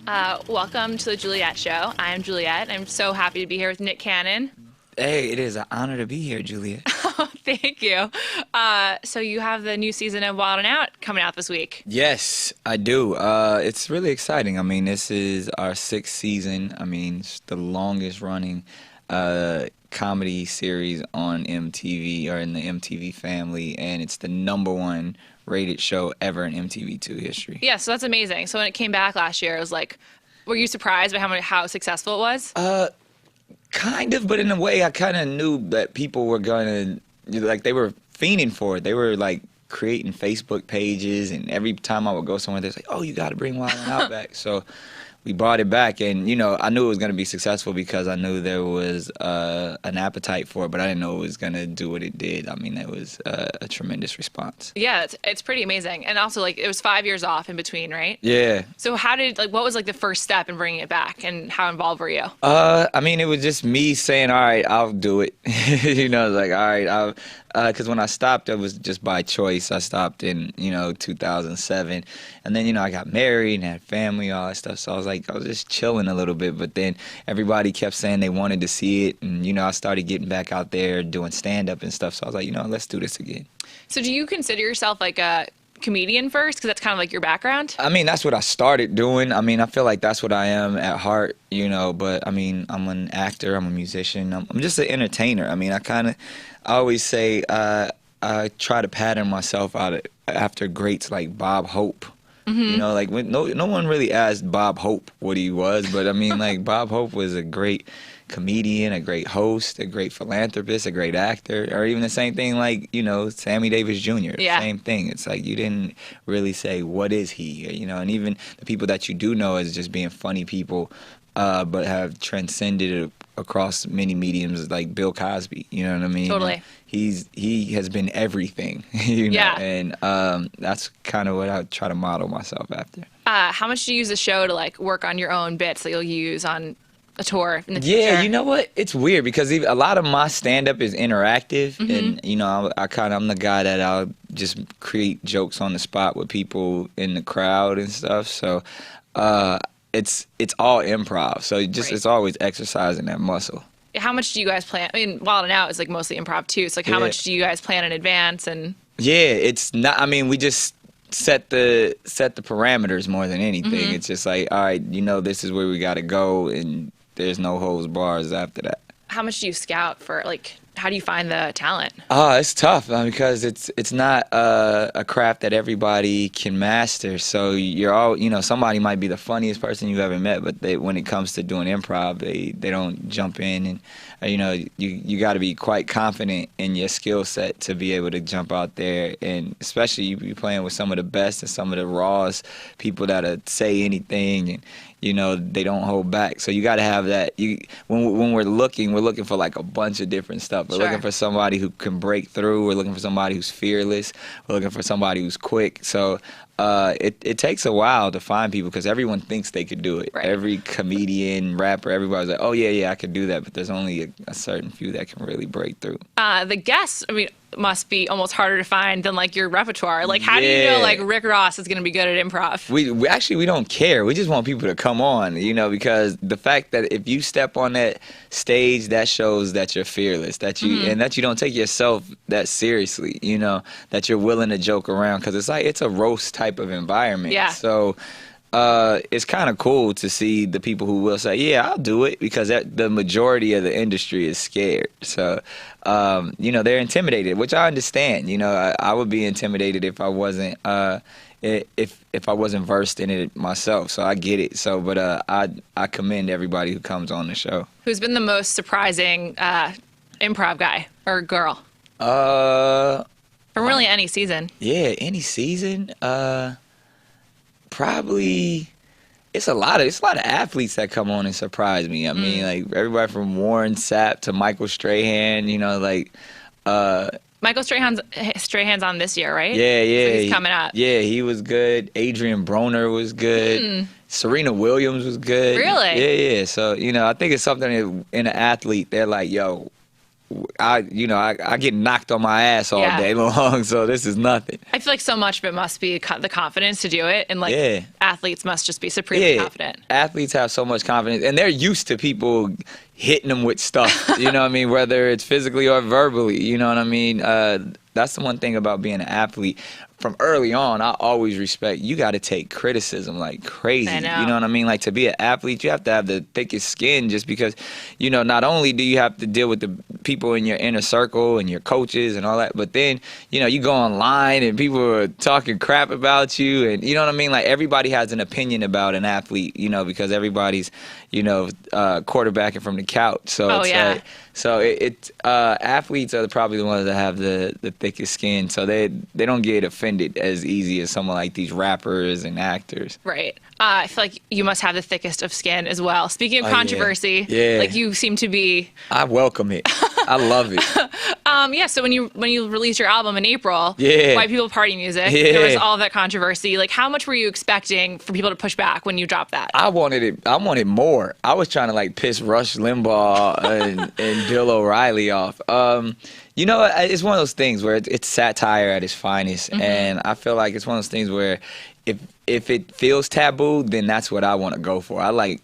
Welcome to the Juliet Show. I'm Juliet. I'm so happy to be here with Nick Cannon. Hey, it is an honor to be here, Juliet. Thank you. So you have the new season of Wild 'N Out coming out this week. Yes, I do. It's really exciting. I mean, this is our sixth season. I mean, it's the longest running comedy series on MTV or in the MTV family, and it's the #1 rated show ever in MTV2 history. Yeah, so that's amazing. So when it came back last year, it was like, were you surprised by how successful it was? Kind of, but in a way, I kind of knew that people were gonna, like, they were fiending for it. They were like creating Facebook pages, and every time I would go somewhere, they're like, "Oh, you got to bring Wild 'N Out back." So we brought it back, and I knew it was gonna be successful because I knew there was an appetite for it, but I didn't know it was gonna do what it did. I mean, it was a tremendous response. Yeah, it's pretty amazing. And also, like, it was 5 years off in between, right? Yeah. So what was like the first step in bringing it back, and how involved were you? I mean, it was just me saying, "All right, I'll do it." Like, all right, because when I stopped, it was just by choice. I stopped in 2007, and then I got married and had family, all that stuff. So I was just chilling a little bit. But then everybody kept saying they wanted to see it, and I started getting back out there doing stand up and stuff. So I was like, let's do this again. So do you consider yourself like a comedian first, because that's kind of like your background? I mean, that's what I started doing. I mean, I feel like that's what I am at heart, but I mean, I'm an actor, I'm a musician, I'm just an entertainer. I mean, I always say I try to pattern myself after greats like Bob Hope. Like no one really asked Bob Hope what he was, but I mean, like, Bob Hope was a great comedian, a great host, a great philanthropist, a great actor, or even the same thing like, Sammy Davis Jr. Yeah. Same thing. It's like you didn't really say, what is he? And even the people that you do know as just being funny people, but have transcended it across many mediums, like Bill Cosby. You know what I mean? Totally. He has been everything, Yeah. and that's kind of what I try to model myself after. How much do you use the show to like work on your own bits that you'll use on a tour in the future? Yeah, you know what? It's weird because a lot of my stand-up is interactive, and I'm the guy that I'll just create jokes on the spot with people in the crowd and stuff. So it's all improv. So Right. it's always exercising that muscle. How much do you guys plan? I mean, Wild 'N Out is like mostly improv too. So like, how Yeah. much do you guys plan in advance? And Yeah, it's not. I mean, we just set the parameters more than anything. It's just like, all right, this is where we got to go, and there's no holds bars after that. how much do you scout for? Like, how do you find the talent? It's tough because it's not a craft that everybody can master. So you're all, somebody might be the funniest person you've ever met, but when it comes to doing improv, they don't jump in, and you got to be quite confident in your skill set to be able to jump out there, and especially you be playing with some of the best and some of the rawest people that'll say anything, and they don't hold back. So you got to have that. When we're looking for like a bunch of different stuff. We're Sure. looking for somebody who can break through. We're looking for somebody who's fearless. We're looking for somebody who's quick. So it takes a while to find people because everyone thinks they could do it. Right. Every comedian, rapper, everybody's like, oh yeah, I could do that. But there's only a certain few that can really break through. The guests, I mean, must be almost harder to find than like your repertoire. Like, how do you know like Rick Ross is going to be good at improv? We actually we don't care. We just want people to come on, because the fact that if you step on that stage, that shows that you're fearless, that you and that you don't take yourself that seriously. That you're willing to joke around because it's a roast type of environment. Yeah. So it's kind of cool to see the people who will say, yeah, I'll do it, because the majority of the industry is scared. So, they're intimidated, which I understand. I would be intimidated if I wasn't if I wasn't versed in it myself. So I get it. So, but I commend everybody who comes on the show. Who's been the most surprising improv guy or girl from really any season? Yeah, any season. Probably it's a lot of athletes that come on and surprise me. I mean, like everybody from Warren Sapp to Michael Strahan, Michael Strahan's on this year, right? Yeah. So he's coming up. Yeah, he was good. Adrian Broner was good. Serena Williams was good. Really? Yeah. So, I think it's something in an athlete, they're like, yo, I get knocked on my ass all day long, so this is nothing. I feel like so much of it must be the confidence to do it, and athletes must just be supremely confident. Athletes have so much confidence, and they're used to people hitting them with stuff, you know what I mean, whether it's physically or verbally, you know what I mean? That's the one thing about being an athlete. From early on, I always respect, you got to take criticism like crazy. I know. You know what I mean? Like, to be an athlete, you have to have the thickest skin, just because, you know, not only do you have to deal with the people in your inner circle and your coaches and all that, but then, you know, you go online and people are talking crap about you, and you know what I mean? Like, everybody has an opinion about an athlete, you know, because everybody's, you know, quarterbacking from the couch. So athletes are probably the ones that have the thickest skin, so they don't get offended as easy as someone like these rappers and actors. Right. I feel like you must have the thickest of skin as well. Speaking of controversy, like you seem to be. I welcome it. I love it. So when you released your album in April, White People Party Music, there was all of that controversy. Like, how much were you expecting for people to push back when you dropped that? I wanted more. I was trying to like piss Rush Limbaugh and Bill O'Reilly off. You know, it's one of those things where it's satire at its finest, and I feel like it's one of those things where if it feels taboo, then that's what I want to go for. I like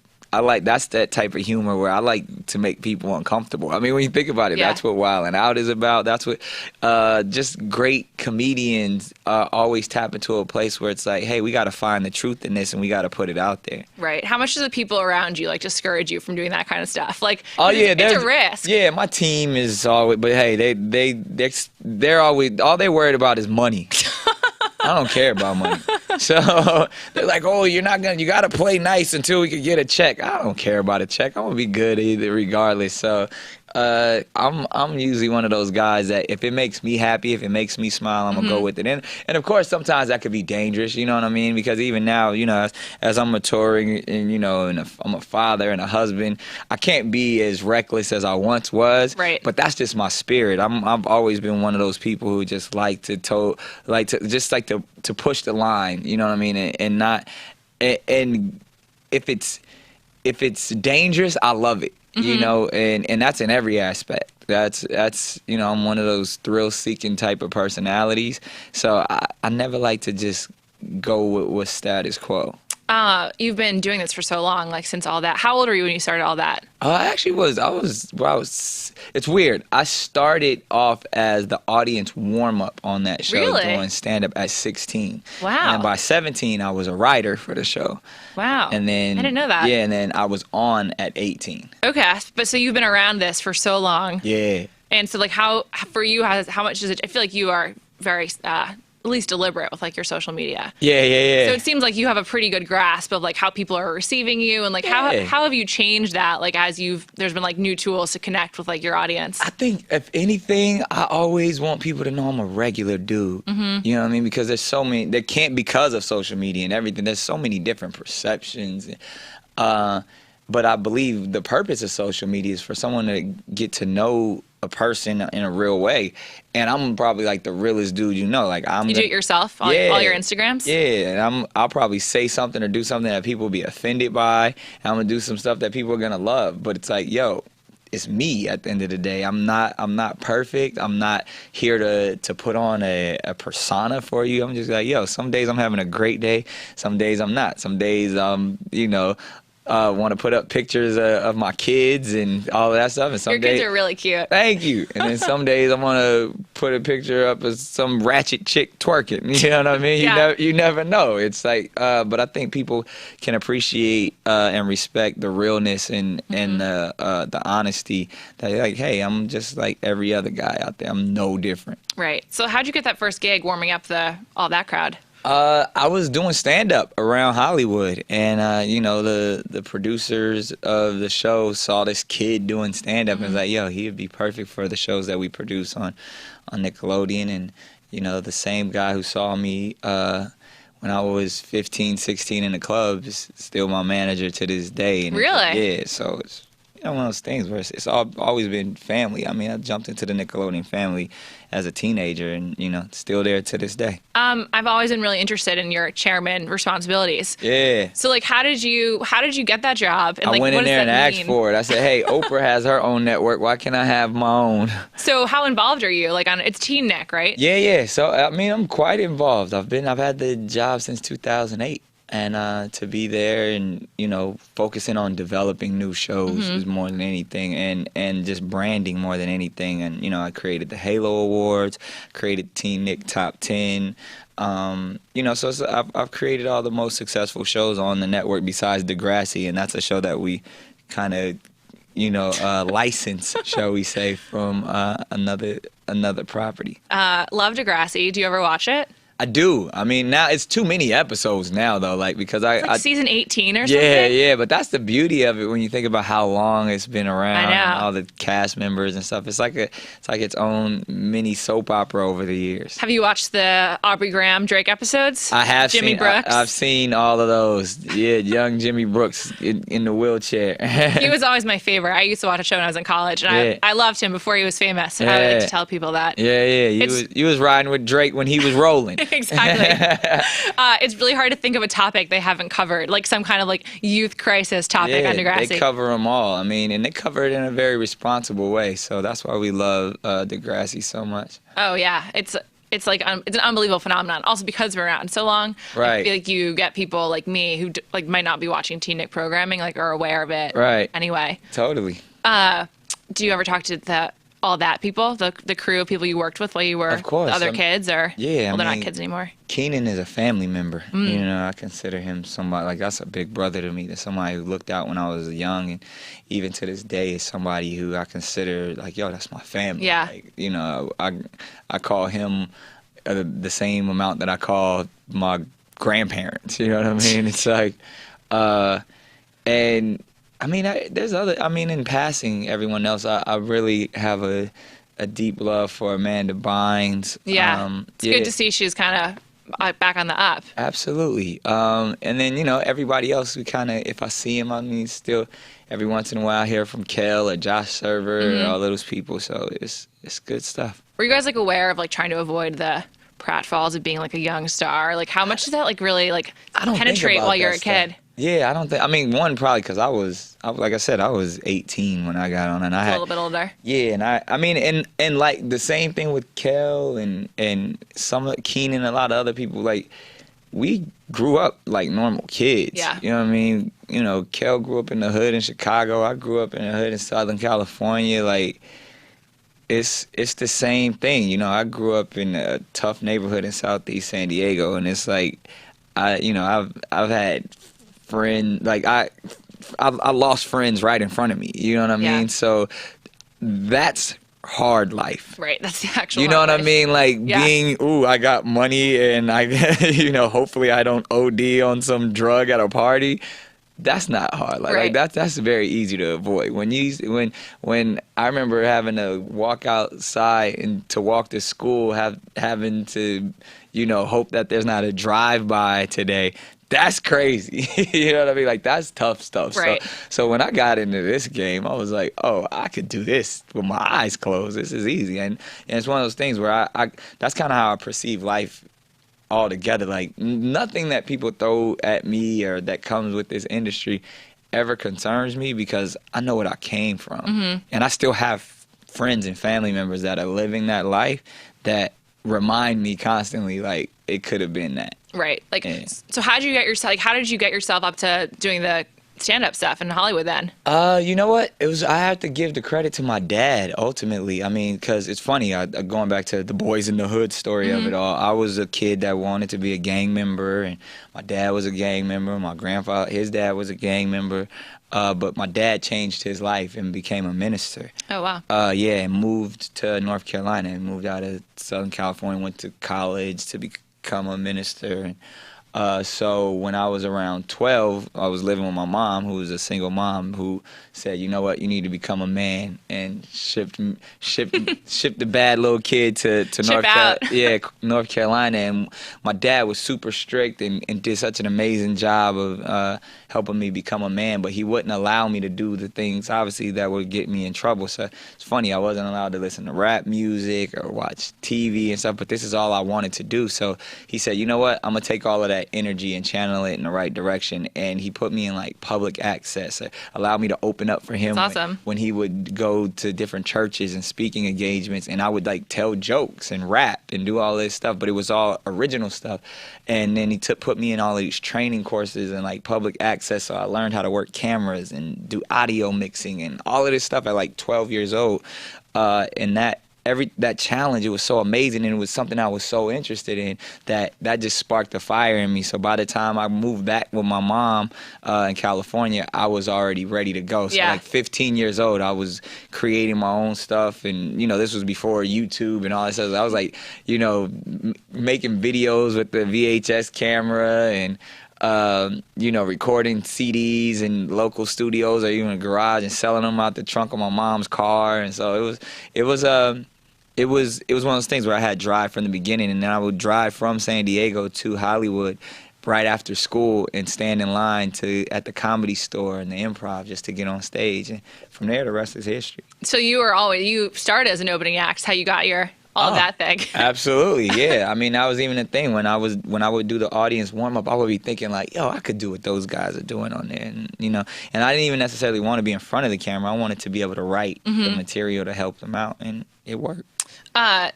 that's that type of humor where I like to make people uncomfortable. I mean, when you think about it, that's what Wild 'N Out is about. That's what just great comedians always tap into a place where it's like, hey, we got to find the truth in this and we got to put it out there. Right. How much do the people around you like discourage you from doing that kind of stuff? Like, it's a risk. Yeah, my team is always, but hey, they're always, all they're worried about is money. I don't care about money. So they're like, oh, you got to play nice until we can get a check. I don't care about a check. I'm going to be good either regardless. So I'm usually one of those guys that if it makes me happy, if it makes me smile, I'm going to go with it. And of course, sometimes that could be dangerous, you know what I mean? Because even now, you know, as I'm maturing and, you know, and I'm a father and a husband, I can't be as reckless as I once was. Right. But that's just my spirit. I've always been one of those people who just like to push the line, you know what I mean? And if it's dangerous, I love it. You know, and that's in every aspect. That's you know, I'm one of those thrill-seeking type of personalities. So I never like to just go with status quo. You've been doing this for so long, like since all that. How old were you when you started all that? It's weird. I started off as the audience warm-up on that show, doing stand-up at 16. Wow. And by 17, I was a writer for the show. Wow. And then I didn't know that. Yeah, and then I was on at 18. Okay, but so you've been around this for so long. Yeah. And so, like, how much does it? I feel like you are very at least deliberate with like your social media. Yeah. So it seems like you have a pretty good grasp of like how people are receiving you, and like how have you changed that, like as there's been like new tools to connect with like your audience? I think if anything, I always want people to know I'm a regular dude. You know what I mean? Because there's so many, there can't, because of social media and everything, there's so many different perceptions. But I believe the purpose of social media is for someone to get to know a person in a real way. And I'm probably like the realest dude you know. Like you do it yourself on all your Instagrams? Yeah, and I'll probably say something or do something that people will be offended by. And I'm gonna do some stuff that people are gonna love. But it's like, yo, it's me at the end of the day. I'm not perfect. I'm not here to put on a persona for you. I'm just like, yo, some days I'm having a great day. Some days I'm not. Some days want to put up pictures of my kids and all of that stuff. And some your kids are really cute. Thank you. And then some days I want to put a picture up of some ratchet chick twerking. You know what I mean? Yeah. You never know. It's like, but I think people can appreciate and respect the realness and the honesty. That like, hey, I'm just like every other guy out there. I'm no different. Right. So how'd you get that first gig warming up all that crowd? I was doing stand-up around Hollywood, and the producers of the show saw this kid doing stand-up and was like, yo, he would be perfect for the shows that we produce on Nickelodeon. And the same guy who saw me when I was 15, 16 in the club is still my manager to this day. And really? Yeah, so one of those things where it's always been family. I mean, I jumped into the Nickelodeon family as a teenager, and still there to this day. I've always been really interested in your chairman responsibilities. Yeah. So like, how did you get that job? And, I like, went in there and asked for it. I said, "Hey, Oprah has her own network. Why can't I have my own?" So how involved are you? Like, it's Teen Nick, right? Yeah. So I mean, I'm quite involved. I've had the job since 2008. And to be there and, focusing on developing new shows is more than anything, and just branding more than anything. And, I created the Halo Awards, created Teen Nick Top 10. So I've created all the most successful shows on the network besides Degrassi, and that's a show that we kind of, license, shall we say, from another property. Love Degrassi. Do you ever watch it? I do. I mean, now it's too many episodes now, though. Like, because it's like season 18 or something. Yeah. But that's the beauty of it when you think about how long it's been around. I know. And all the cast members and stuff. It's like its own mini soap opera over the years. Have you watched the Aubrey Graham Drake episodes? I have. Jimmy Brooks. I've seen all of those. Yeah, young Jimmy Brooks in the wheelchair. He was always my favorite. I used to watch a show when I was in college, and I loved him before he was famous. And I would like to tell people that. Yeah. You was riding with Drake when he was rolling. Exactly. It's really hard to think of a topic they haven't covered, like some kind of like youth crisis topic on Degrassi. They cover them all. I mean, and they cover it in a very responsible way. So that's why we love Degrassi so much. Oh yeah, it's like it's an unbelievable phenomenon. Also because we're around so long, right? I feel like you get people like me who like might not be watching Teen Nick programming, like are aware of it. Right. Anyway. Totally. Do you ever talk to all that people, the crew of people you worked with while you were of course. The other kids, or yeah, they're not kids anymore. Keenan is a family member. I consider him somebody like that's a big brother to me. That's somebody who looked out when I was young, and even to this day is somebody who I consider like, yo, that's my family. Yeah. Like, I call him the same amount that I call my grandparents. You know what I mean? It's like, and. I mean, there's other. I mean, in passing, everyone else, I really have a deep love for Amanda Bynes. Yeah, it's good to see she's kind of back on the up. Absolutely. And then everybody else, we kind of, if I see him, I mean, still every once in a while I hear from Kel or Josh Server or all those people. So it's good stuff. Were you guys like aware of like trying to avoid the pratfalls of being like a young star? Like, how much does that like really like penetrate while you're a kid? Yeah, I don't think. I mean, one probably because I was like I said, I was 18 when I got on, and I had a little bit older. Yeah, and I mean, and like the same thing with Kel and some of Keenan, a lot of other people. Like, we grew up like normal kids. Yeah. You know what I mean? Kel grew up in the hood in Chicago. I grew up in the hood in Southern California. Like, it's the same thing. I grew up in a tough neighborhood in Southeast San Diego, and it's like, I've had friend, like I lost friends right in front of me. You know what I mean? So that's hard life. Right. That's the actual. You know what life. I mean? Like being, I got money and I, hopefully I don't OD on some drug at a party. That's not hard. Like that's very easy to avoid. When I remember having to walk outside and to walk to school, having to, hope that there's not a drive-by today. That's crazy. You know what I mean? Like, that's tough stuff. Right. So when I got into this game, I was like, oh, I could do this with my eyes closed. This is easy. And it's one of those things where I that's kind of how I perceive life altogether. Like, nothing that people throw at me or that comes with this industry ever concerns me because I know what I came from. Mm-hmm. And I still have friends and family members that are living that life that remind me constantly, like, it could have been that. Right. Like, so how did you get yourself up to doing the stand-up stuff in Hollywood then? You know what? I have to give the credit to my dad, ultimately. I mean, because it's funny, going back to the Boys in the Hood story of it all, I was a kid that wanted to be a gang member, and my dad was a gang member. My grandfather, his dad was a gang member. But my dad changed his life and became a minister. Oh, wow. And moved to North Carolina and moved out of Southern California, went to college to become a minister. So when I was around 12, I was living with my mom, who was a single mom, who said, you know what, you need to become a man, and shipped the bad little kid to North Carolina. And my dad was super strict and did such an amazing job of helping me become a man, but he wouldn't allow me to do the things, obviously, that would get me in trouble. So it's funny, I wasn't allowed to listen to rap music or watch TV and stuff, but this is all I wanted to do. So he said, you know what, I'm going to take all of that energy and channel it in the right direction. And he put me in like public access, allowed me to open up for him. That's awesome. When he would go to different churches and speaking engagements, and I would like tell jokes and rap and do all this stuff, but it was all original stuff. And then he put me in all of these training courses and like public access, so I learned how to work cameras and do audio mixing and all of this stuff at like 12 years old. And that challenge, it was so amazing, and it was something I was so interested in that just sparked a fire in me. So by the time I moved back with my mom in California, I was already ready to go. So like 15 years old, I was creating my own stuff, and this was before YouTube and all that stuff. I was like, making videos with the VHS camera and recording CDs in local studios or even a garage and selling them out the trunk of my mom's car. And so it was one of those things where I had drive from the beginning, and then I would drive from San Diego to Hollywood right after school and stand in line at the Comedy Store and the Improv just to get on stage. And from there, the rest is history. So you started as an opening act, how you got all of that thing. Absolutely, yeah. I mean, that was even a thing when I would do the audience warm up. I would be thinking like, yo, I could do what those guys are doing on there, and and I didn't even necessarily want to be in front of the camera. I wanted to be able to write the material to help them out, and it worked.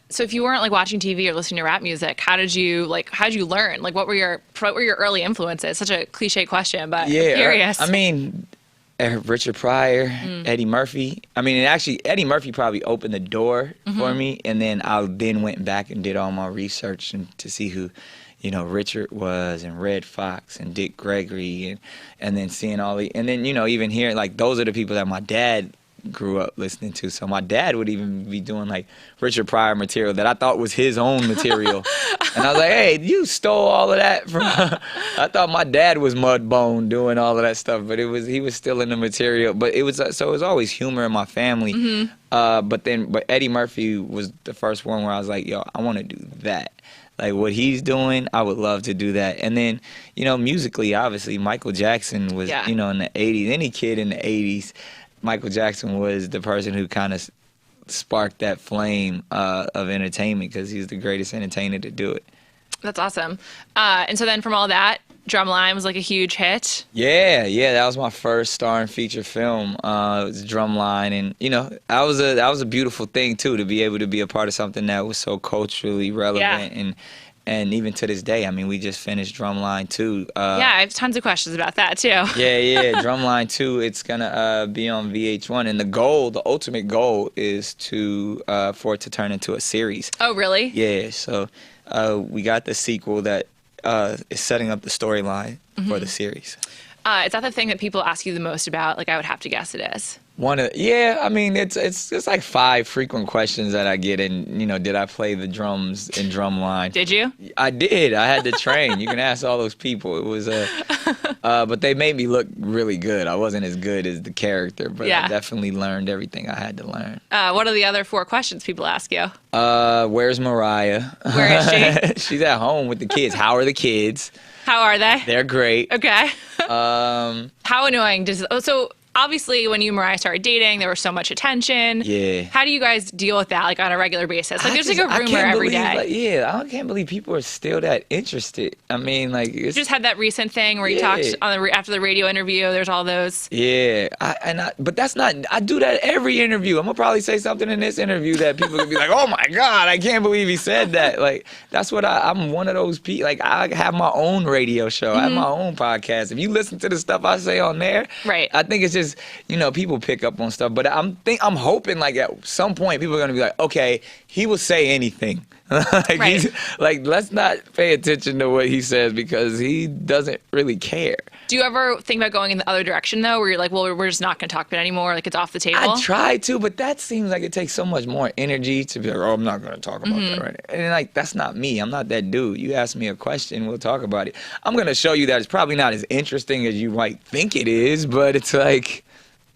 So if you weren't like watching TV or listening to rap music, how did you learn? Like, what were your early influences? Such a cliche question, but I'm curious. I mean, Richard Pryor, Eddie Murphy. I mean, and actually, Eddie Murphy probably opened the door for me, and then I went back and did all my research to see who, Richard was, and Red Fox, and Dick Gregory, and then seeing all and then even hearing like those are the people that my dad grew up listening to. So my dad would even be doing like Richard Pryor material that I thought was his own material. And I was like, hey, you stole all of that from I thought my dad was Mudbone doing all of that stuff, but he was still in the material. But it was always humor in my family. But Eddie Murphy was the first one where I was like, yo, I want to do that. Like what he's doing, I would love to do that. And then, musically, obviously, Michael Jackson was, in the 80s. Any kid in the 80s, Michael Jackson was the person who kind of sparked that flame of entertainment, because he's the greatest entertainer to do it. That's awesome. And so then from all that, Drumline was like a huge hit. Yeah, that was my first starring feature film. It was Drumline, and that was a beautiful thing too, to be able to be a part of something that was so culturally relevant and even to this day. I mean, we just finished Drumline 2. I have tons of questions about that too. Yeah, Drumline 2. It's gonna be on VH1, and the ultimate goal is for it to turn into a series. Oh, really? Yeah. So we got the sequel that is setting up the storyline for the series. Is that the thing that people ask you the most about? Like, I would have to guess it is. I mean, it's like 5 frequent questions that I get, and did I play the drums in Drumline? Did you? I did. I had to train. You can ask all those people. It was but they made me look really good. I wasn't as good as the character, but I definitely learned everything I had to learn. What are the other 4 questions people ask you? Where's Mariah? Where is she? She's at home with the kids. How are the kids? How are they? They're great. Okay. How annoying so obviously, when you and Mariah started dating, there was so much attention. Yeah. How do you guys deal with that, like, on a regular basis? Like, there's like a rumor every day. I can't believe people are still that interested. I mean, like, you just had that recent thing where you talked after the radio interview. There's all those. Yeah. But that's not. I do that every interview. I'm gonna probably say something in this interview that people could be like, "Oh my God, I can't believe he said that." Like, that's what I'm one of those people. Like, I have my own radio show. I have my own podcast. If you listen to the stuff I say on there, right? I think it's just, people pick up on stuff, but I'm hoping like at some point people are gonna be like, okay, he will say anything. Like, Right. let's not pay attention to what he says because he doesn't really care. Do you ever think about going in the other direction though, where you're like, well, we're just not going to talk about it anymore, like it's off the table? I try to, but that seems like it takes so much more energy to be like, oh, I'm not going to talk about that right now. And like, that's not me. I'm not that dude. You ask me a question, we'll talk about it. I'm going to show you that it's probably not as interesting as you might think it is, but it's like,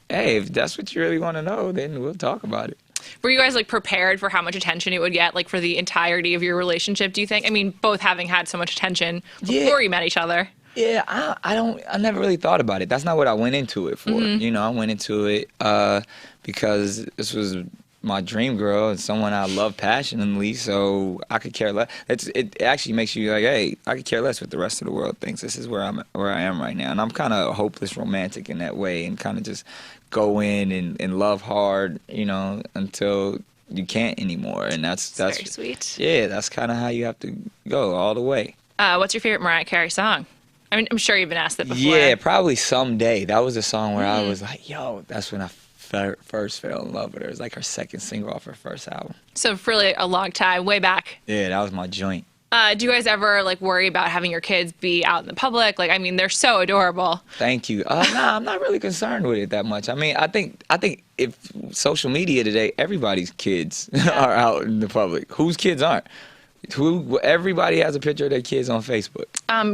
hey, if that's what you really want to know, then we'll talk about it. Were you guys like prepared for how much attention it would get, like for the entirety of your relationship, do you think? I mean, both having had so much attention before you met each other. Yeah, I never really thought about it. That's not what I went into it for. You know, I went into it because this was my dream girl and someone I love passionately, so I could care less. It actually makes you like, hey, I could care less what the rest of the world thinks. This is where I am right now, and I'm kind of a hopeless romantic in that way, and kind of just go in and love hard, you know, until you can't anymore, and that's very sweet. Yeah, that's kind of how you have to go all the way. What's your favorite Mariah Carey song? I mean, I'm sure you've been asked that before. Yeah, probably Someday. That was a song where I was like, yo, that's when I first fell in love with her. It was like her second single off her first album. So for really a long time, way back. Yeah, that was my joint. Do you guys ever like worry about having your kids be out in the public? Like, I mean, they're so adorable. Thank you. Nah, I'm not really concerned with it that much. I mean, I think if social media today, everybody's kids are out in the public. Whose kids aren't? Everybody has a picture of their kids on Facebook.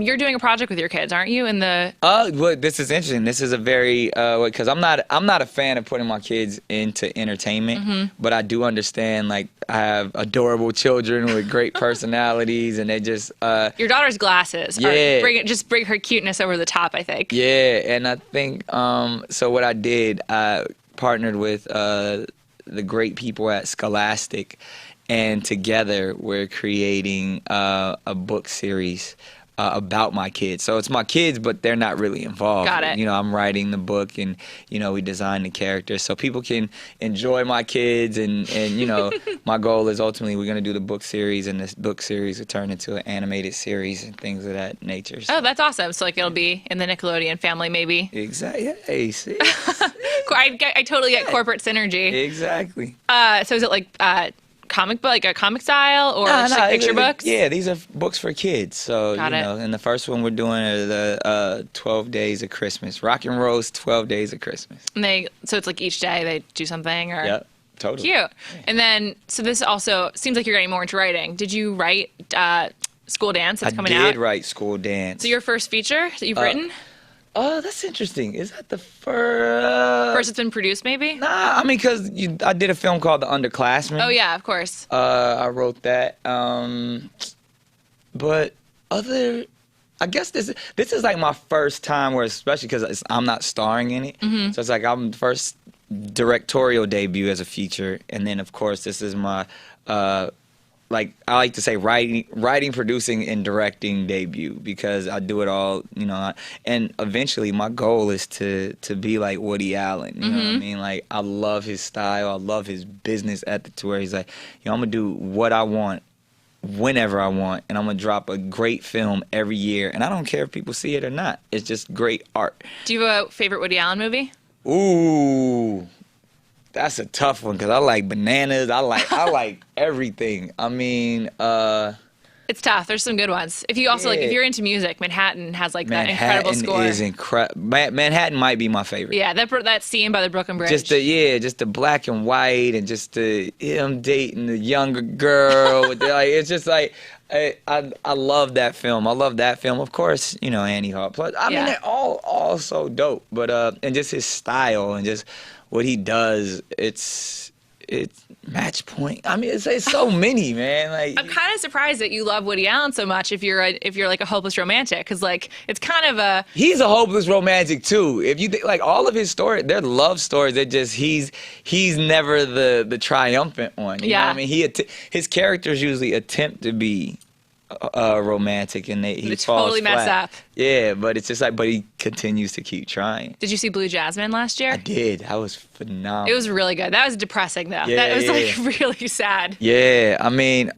You're doing a project with your kids, aren't you? In the well, this is interesting. This is a very because I'm not a fan of putting my kids into entertainment, but I do understand. Like, I have adorable children with great personalities, and they just your daughter's glasses. Yeah, bring her cuteness over the top, I think. Yeah, and I think so. What I did, I partnered with the great people at Scholastic. And together we're creating a book series about my kids. So it's my kids, but they're not really involved. Got it. You know, I'm writing the book, and you know, we design the characters so people can enjoy my kids. And you know, my goal is ultimately we're gonna do the book series, and this book series will turn into an animated series and things of that nature. So. Oh, that's awesome. So like it'll be in the Nickelodeon family, maybe. Exactly. Hey, see. I totally get corporate synergy. Exactly. So is it like comic book, like a comic style, or just like picture books? Yeah, these are books for kids. So Got you know, and the first one we're doing are the 12 Days of Christmas. Rock and Roll's 12 Days of Christmas. And so it's like each day they do something, or yep, totally cute. Yeah. And then so this also seems like you're getting more into writing. Did you write School Dance that's coming out? I did write School Dance. So your first feature that you've written? Oh, that's interesting. Is that the first? First it's been produced, maybe? Nah, I mean, because I did a film called The Underclassmen. Oh, yeah, of course. I wrote that. But I guess this is like my first time where, especially because I'm not starring in it. So it's like I'm first directorial debut as a feature. And then, of course, this is my like I like to say writing, producing, and directing debut, because I do it all, you know. And eventually, my goal is to be like Woody Allen. You know what I mean? Like, I love his style. I love his business ethic, to where he's like, yo, I'm gonna do what I want, whenever I want, and I'm gonna drop a great film every year. And I don't care if people see it or not. It's just great art. Do you have a favorite Woody Allen movie? Ooh. That's a tough one, because I like Bananas. I like everything. I mean, it's tough. There's some good ones. If you also like, if you're into music, Manhattan has like that incredible score. Manhattan is incredible. Manhattan might be my favorite. Yeah, that scene by the Brooklyn Bridge. Just the black and white, and just him dating the younger girl. It's just like, I love that film. I love that film. Of course, you know, Annie Hall. Plus, I mean, they're all so dope. But and just his style and just what he does, it's Match Point. I mean, it's so many, man. Like, I'm kind of surprised that you love Woody Allen so much if you're like a hopeless romantic, because like it's kind of he's a hopeless romantic too. If you think, like, all of his stories, they're love stories. They're just he's never the triumphant one. You know what I mean, his characters usually attempt to be romantic, and he totally mess up. Yeah, but it's just like, but he continues to keep trying. Did you see Blue Jasmine last year? I did. That was phenomenal. It was really good. That was depressing though. Yeah, that was like really sad. Yeah, I mean,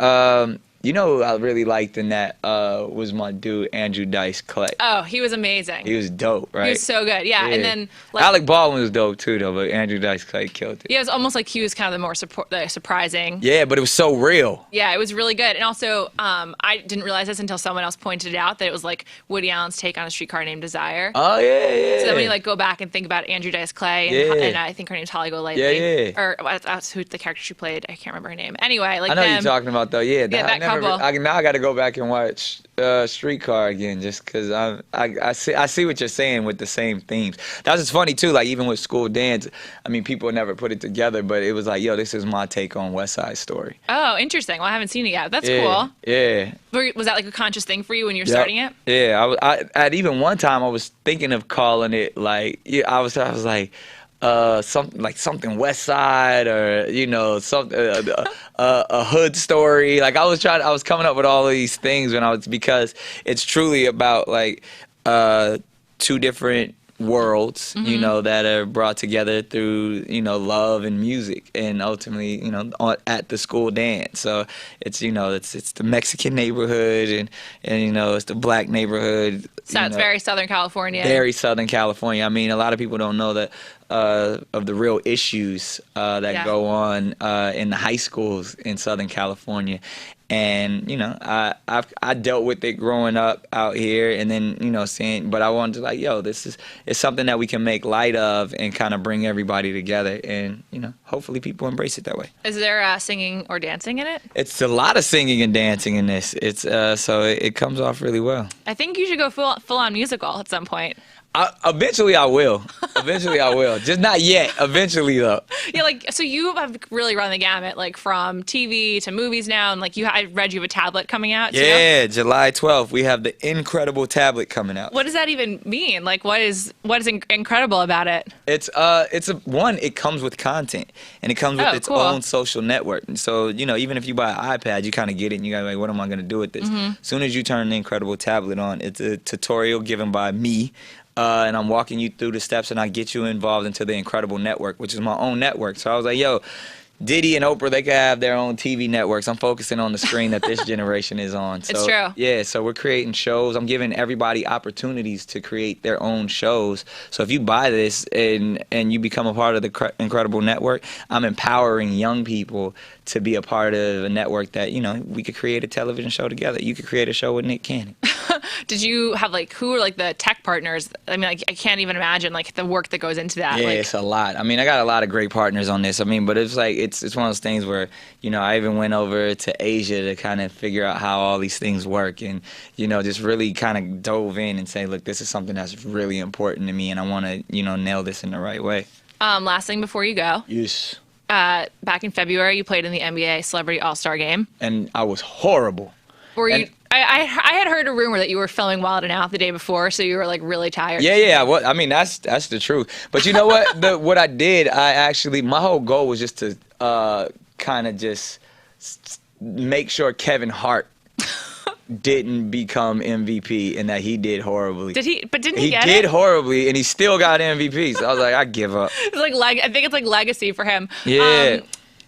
You know who I really liked in that was my dude, Andrew Dice Clay. Oh, he was amazing. He was dope, right? He was so good, yeah. And then Alec Baldwin was dope too, though, but Andrew Dice Clay killed it. Yeah, it was almost like he was kind of the more surprising. Yeah, but it was so real. Yeah, it was really good. And also, I didn't realize this until someone else pointed it out, that it was like Woody Allen's take on A Streetcar Named Desire. Oh, yeah. So then when you like go back and think about Andrew Dice Clay, and I think her name's Holly Golightly. Yeah. Or that's who the character she played. I can't remember her name. Anyway, like I know you're talking about, though. Yeah, that couple. Now I got to go back and watch Streetcar again, just because I see what you're saying with the same themes. That's just funny too. Like even with School Dance, I mean, people never put it together, but it was like, yo, this is my take on West Side Story. Oh, interesting. Well, I haven't seen it yet. That's cool. Yeah. Was that like a conscious thing for you when you were starting it? Yeah. I at even one time I was thinking of calling it like, I was like. Something West Side, or something a hood story. Like I was coming up with all of these things because it's truly about like two different worlds, that are brought together through love and music, and ultimately at the school dance. So it's it's the Mexican neighborhood and it's the black neighborhood. So it's very Southern California. Very Southern California. I mean, a lot of people don't know that of the real issues that go on in the high schools in Southern California. And I dealt with it growing up out here, and then seeing. But I wanted to like, yo, it's something that we can make light of and kind of bring everybody together, and hopefully people embrace it that way. Is there singing or dancing in it? It's a lot of singing and dancing in this. It's so it comes off really well. I think you should go full on musical at some point. Eventually I will. Just not yet. Eventually though. Yeah, so you have really run the gamut, like from TV to movies now, and I read you have a tablet coming out. Yeah, too? July 12th we have the Incredible tablet coming out. What does that even mean? Like, what is incredible about it? It comes with content, and it comes with its own social network. And so even if you buy an iPad, you kind of get it, and you got like, what am I going to do with this? As soon as you turn the Incredible tablet on, it's a tutorial given by me. And I'm walking you through the steps, and I get you involved into the Incredible Network, which is my own network. So I was like, yo, Diddy and Oprah, they could have their own TV networks. I'm focusing on the screen that this generation is on. So, it's true. Yeah, so we're creating shows. I'm giving everybody opportunities to create their own shows. So if you buy this and you become a part of the Incredible Network, I'm empowering young people to be a part of a network that, we could create a television show together. You could create a show with Nick Cannon. Did you have who are the tech partners? I mean, I can't even imagine the work that goes into that. Yeah, it's a lot. I mean, I got a lot of great partners on this. I mean, but it's it's one of those things where I even went over to Asia to kind of figure out how all these things work, and just really kind of dove in and say, look, this is something that's really important to me, and I want to nail this in the right way. Last thing before you go. Yes. Back in February, you played in the NBA Celebrity All-Star Game, and I was horrible. Were you? I had heard a rumor that you were filming Wild 'N Out the day before, so you were really tired. Yeah. Well, I mean, that's the truth. But you know what? What I did, my whole goal was just to kind of just make sure Kevin Hart didn't become MVP and that he did horribly. Did he? But didn't he get it? He did horribly, and he still got MVP. So I was like, I give up. It's I think it's legacy for him. Yeah.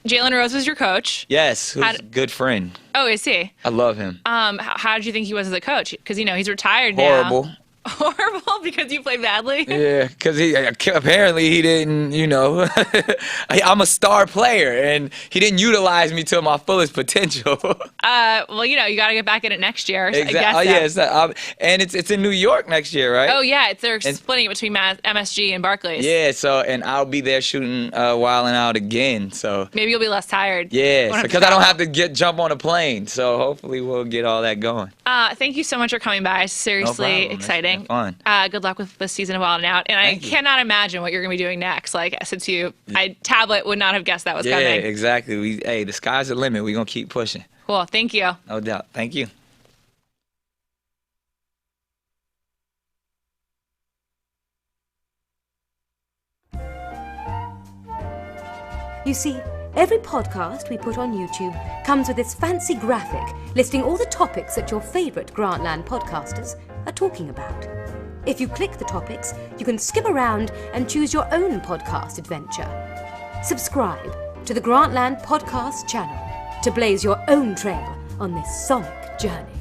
Jalen Rose was your coach. Yes, who's a good friend. Oh, is he? I love him. How did you think he was as a coach? Because he's retired Horrible. now. Horrible because you played badly? Yeah, because apparently he didn't, I'm a star player, and he didn't utilize me to my fullest potential. Well, you got to get back in it next year. Exactly. Oh, yeah. And it's in New York next year, right? Oh, yeah. They're splitting it between MSG and Barclays. Yeah, and I'll be there shooting Wild 'N Out again, so. Maybe you'll be less tired. Yeah, because I don't have to jump on a plane, so hopefully we'll get all that going. Thank you so much for coming by. Seriously exciting. Fun. Good luck with this season of Wild 'N Out. And I cannot imagine what you're going to be doing next. Since Tablet would not have guessed that was coming. Yeah, exactly. The sky's the limit. We're going to keep pushing. Cool. Thank you. No doubt. Thank you. You see, every podcast we put on YouTube comes with this fancy graphic listing all the topics that your favourite Grantland podcasters are talking about. If you click the topics, you can skip around and choose your own podcast adventure. Subscribe to the Grantland Podcast channel to blaze your own trail on this sonic journey.